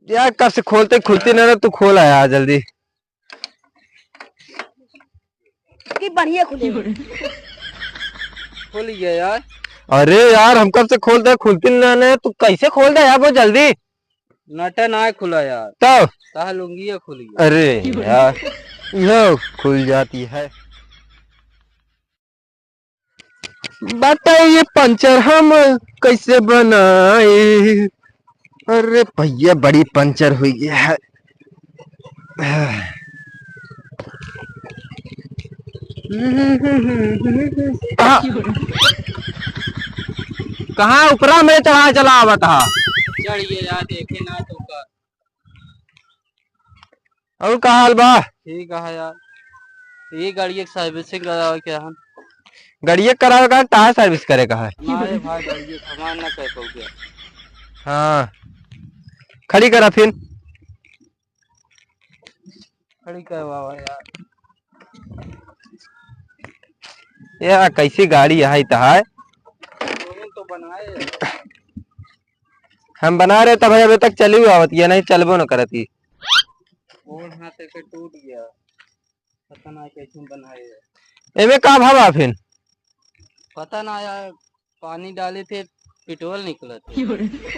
यार कब से खोलते खुलती ना तू खोल आया जल्दी। कि बढ़िया खुले खुल गया यार। अरे यार हम कब से खोलते हैं खुलती ना तू कैसे खोल दे यार बहुत जल्दी। नटा ना खुला यार, तो कहा लुंगी खुल गया। अरे यार यह खुल जाती है। बताइए पंचर हम कैसे बनाए। अरे भैया बड़ी पंचर हुई है। कहाँ कहाँ ऊपरा में चढ़ा चला आवा था। चढ़ गया यार, देखे ना तो का। और कहा हाल बा। ठीक है यार, ये गाड़ी की सर्विसिंग करावा क्या हम। गाड़िया करावे का टायर सर्विस करे का है। हमारे भाई गाड़ी सामान ना कह पाओ गया। हाँ खड़ी करा फिर। खड़ी करवावा यार। यार कैसी गाड़ी है है। तो बनाए हम बना रहे तब अभी तक चली हुई आवत या नहीं चलबो न करती। और हाथ से टूट गया, पता ना कैसे बनाए। एमे का भावा फिर। पता ना यार, पानी डाले थे पेट्रोल निकला थे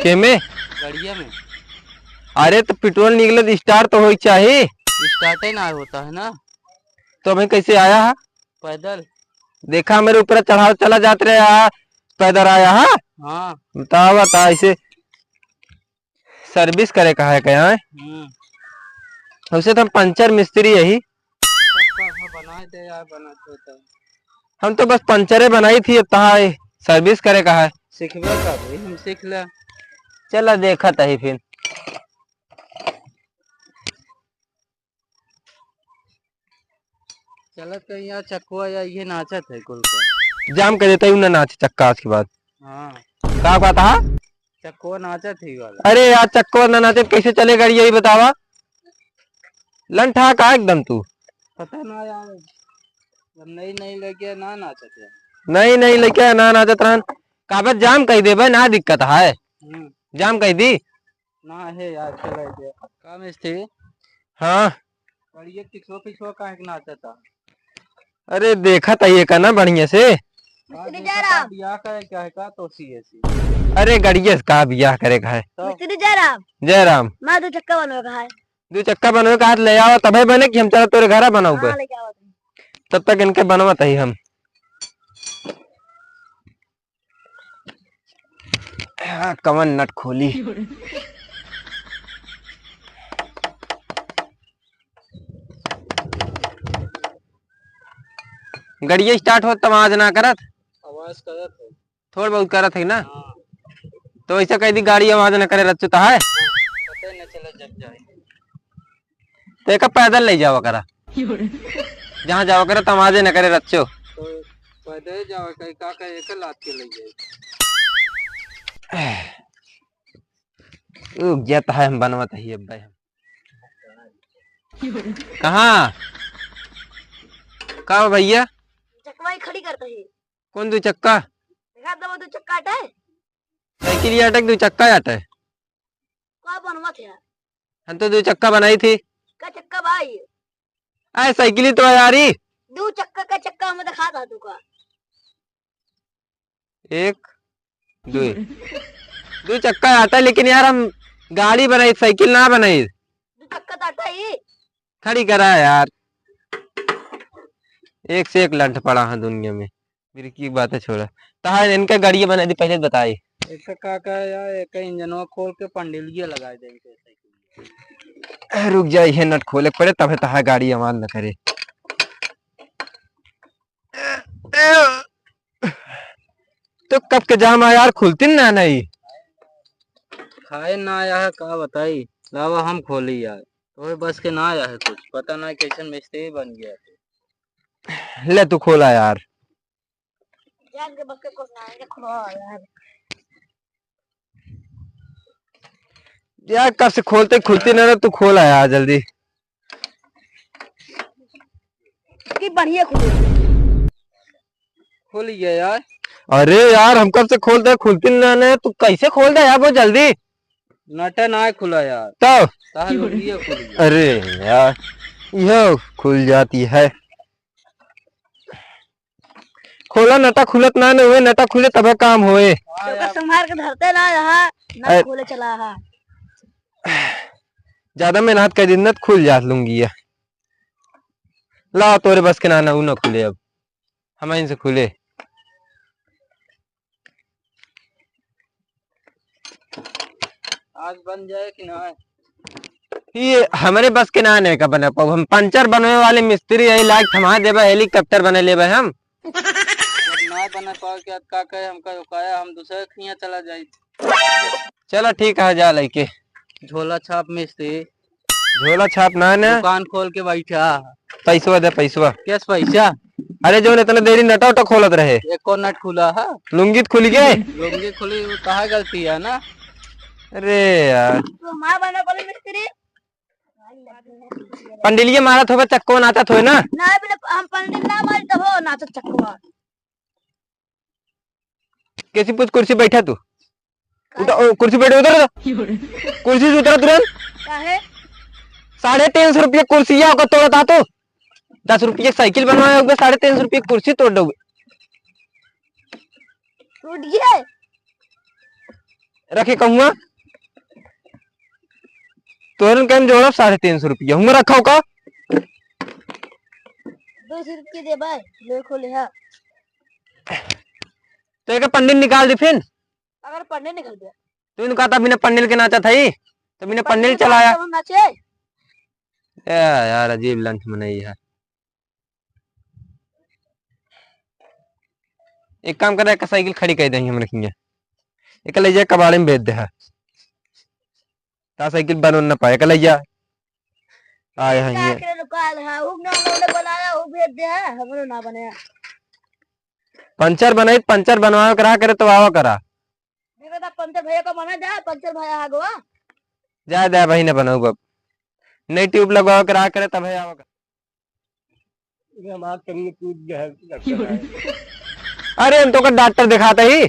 केमे। गाड़िया में। अरे तो पेट्रोल निकले तो स्टार्ट तो हो चाहिए। स्टार्ट ही ना होता है ना। तो हमें कैसे आया है। पैदल। देखा मेरे ऊपर चढ़ाव चला जाते रहे यहाँ पैदल आया है। हाँ। बता बता ऐसे सर्विस करे का है क्या है। उसे तो हम पंचर मिस्त्री यही। बनाए थे यार, बनाते तो हम तो बस पंचरे बनाई थी तहा सर्विस करे का है। सीखबे का भाई, हम सीख ले। चला देखा तही फिर। चलत कहीं यार चकुआ या ये नाचत है कुल का। जाम कर देता हूँ नाच चक्का आज के बाद। हाँ का बात है। चकुआ नाचत ही वाला। अरे यार चक्को ना नाचे कैसे चलेगा यही बतावा। लंठा का एकदम तू। पता ना यार, जब नई नई लगे ना नाचत है। नहीं लेके ना नाचत रहन। कागज जाम कह दे भाई ना दिक्कत है। जाम कह दी ना है यार, चले दे काम मिस्त्री। हाँ। बढ़िया पिछो पिछो का एक नाचत था। अरे देखा तय का ना बढ़िया से। बियाह करे क्या है का तो सी ऐसी। अरे गड़िया का बियाह करे का है। मिस्त्री जयराम। जयराम मैं दो चक्का बनवा है। दो चक्का बनवे का हाथ ले आओ तभी बने कि हम चला तोरे घर बनाऊ पे। हाँ, लेके आओ तुम। तब तक इनके बनवत ही हम। कवन नट खोली। गड़िया स्टार्ट हो तब आवाज ना करत। आवाज करत है। थोड़ा बहुत करत है ना। हाँ। तो ऐसा कह दी गाड़ी आवाज न करे रचुता है। पता न चला जब जाए। तो एक पैदल ले जावा करा। जहाँ जावा करा तो आवाज न करे रचो। तो पैदल जाओ कहीं का एक लात के ले जाए। ज्ञात है हम बनवत ही अब भाई हम। कहाँ का भैया। चकवा ही खड़ी करता है। कौन दो चक्का। देखा दबा दो चक्का हटा है। साइकिल ही अटक दो चक्का अटक। का बनवा थे यार। हम तो दो चक्का बनाई थी। का चक्का भाई। अरे साइकिल ही तो है यारी। दो चक्का का चक्का हमें दिखा था तू का। एक दो दो चक्का आता है लेकिन यार हम गाड़ी बनाई साइकिल ना बनाई। दो चक्का तो हटा ही। खड़ी करा है यार। एक से एक लंठ पड़ा है दुनिया में। मेरी की बात है छोड़ा। तो इनका गाड़ियां बना दी पहले बताई। एक काका यार एक इंजनवा खोल के पंडिलिया लगा देंगे साइकिल। रुक जाए ये नट खोले पड़े तब तो गाड़ी आवाज न करे। तो कब के जाम है यार खुलती ना नहीं। खाए ना आया है का बताई। लावा हम खोली यार, तो बस के ना आया है कुछ। पता ना कैसे मिस्त्री बन गया है। ले तू खोला यार। जान के बस के कुछ ना आएगा खुलवा यार। यार कब से खोलते खुलती ना तू खोला यार जल्दी। कि बढ़िया खुले खुल गया यार। अरे यार हम कब से खोलते खुलती ना तू कैसे खोल दे यार बहुत जल्दी। नटा ना खुला यार, तो ताहा लुंगी खुल गया। अरे यार यह खुल जाती है। खोला नटा खुलत ना हुए, नटा खुले तबे काम होए। हाँ चौका यार, संभाल के धरते ना यहाँ ना खोले चला है। ज्यादा मेहनत कर दिन न खुल जात लूंगी ये। ला तोरे बस के ना न खुले अब, हम इनसे खुले। आज बन जाए कि ना? ये हमारे बस के ना नहीं का बना पाऊ। हम पंचर बनने वाले मिस्त्री यही लायक थमा देबा, हेलीकॉप्टर बने लेबा हम। जब ना बना पाओ क्या का कहे हमका रुकाया, हम दूसरे खिया चला जाए। चलो ठीक है, जा लेके। झोला छाप मिस्त्री, झोला छाप ना न, दुकान खोल के बैठा। पैसवा दे पैसवा। कैस पैसा? अरे जो इतना देरी नटा उटा खोलत रहे, एक और नट खुला है, लुंगी तो खुल गए। लुंगी खुली, वो कहा गलती है ना? अरे यार तो हमारा बना बोले मिस्त्री पंडिलिये मारत होगा, चक्को नाचत होए ना। ना बिना हम पंडित ना मारी तब हो नाच चकवा। कैसी पूछ कुर्सी बैठा तू, कुर्सी बैठे उधर, कुर्सी से उतरा तुरंत। काहे 350 रुपये कुर्सी होगा तोड़ता तो 10 रुपये साइकिल बनवाया होगा, 350 रुपये कुर्सी तोड़ दोगे। टूट गया रखे कहूँगा तोरन कम जोड़ा 350 रुपये हम रखा का। 200 रुपये दे भाई ले खोले है। तो एक पंडित निकाल दे फिर। अगर पढ़ने निकल गया तूने कहा था बिना पंडिल के नाचा था ही, तो बिना पंडिल चलाया। हम नाचे यार अजीब लंच मनाई है। एक काम कर, साइकिल खड़ी कर देंगे हम रखेंगे, एक ले जा कबाड़े में बेच दे है, ता साइकिल बन ना पाए। कल जा आए हैं क्या ये करे दुकान है वो ना उन्होंने बनाया वो भेज दे है हमरो ना बनाया। पंचर बनाई, पंचर बनवा करा करे तो आवा करा। मेरे तो पंचर भैया को मना जा, पंचर भैया आ गवा जा दे भाई ने बनाऊ अब, नई ट्यूब लगवा करा करे तब आवा करा। अरे हम तो का डॉक्टर दिखाता ही,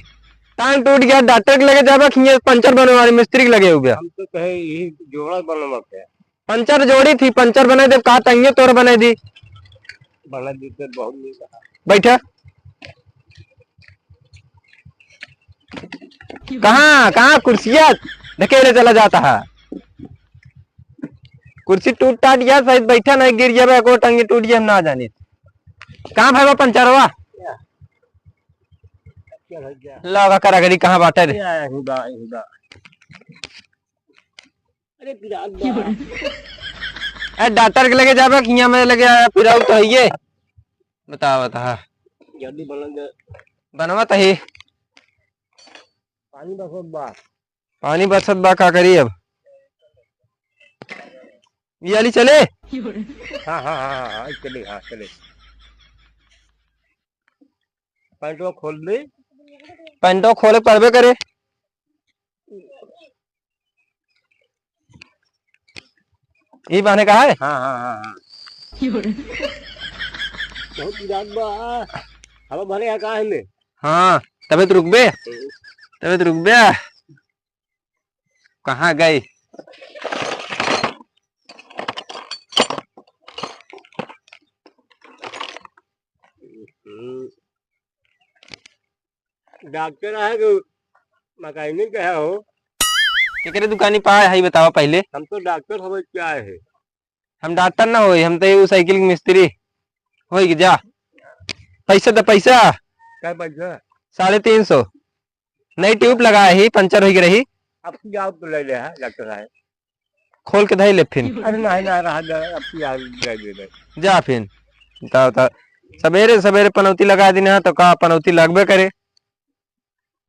टांग टूट गया, डॉक्टर के लगे जाबा खिए, पंचर बनने वाले मिस्त्री के लगे हुए। हम तो कहे यही जोड़ा बनवा के पंचर जोड़ी थी, पंचर बना दे, कहा तंगे तोर बना दी। बना देते बहुत नहीं कहा। बैठा कहाँ कहाँ कुर्सियाँ धकेले चला जाता है। कुर्सी टूट टाट गया शायद, बैठा नहीं गिर गया, को टंगे टूट गया हम ना जाने। कहाँ भाई वो पंचर हुआ लगा करा गरी, कहाँ बाटा रे। अरे डॉक्टर के लगे जाबा किया में लगे आया फिर तो है ये बता जल्दी बना बनवा तही। पानी बसत बा, पानी बरसत बा, का करी अब ये वाली चले। हाँ हाँ हाँ हाँ चले, हाँ चले। पैंटवा खोल दे, पैंटो खोले पड़बे करे। ये बहाने कहा है। हाँ हाँ हाँ हाँ बहुत इराद बा, हवा भरे है कहाँ में। हाँ तबीयत रुक बे, तबीयत रुक बे, कहाँ गई। डॉक्टर है कि मैकेनिक है हो। केकरे दुकानी पा है बतावा पहले। हम तो डॉक्टर हो क्या है। हम डॉक्टर ना होई, हम तो ये साइकिल के मिस्त्री होई। जा पैसा दे पैसा। क्या पैसा? 350। नई ट्यूब लगाया ही, पंचर हो रही। अब जाओ तो ले ले है डॉक्टर है, खोल के धई ले फिर। अरे नहीं ना रहा अब ले दे जा फिर सवेरे सवेरे पनौती लगा देना तो का पनौती लगबे करे।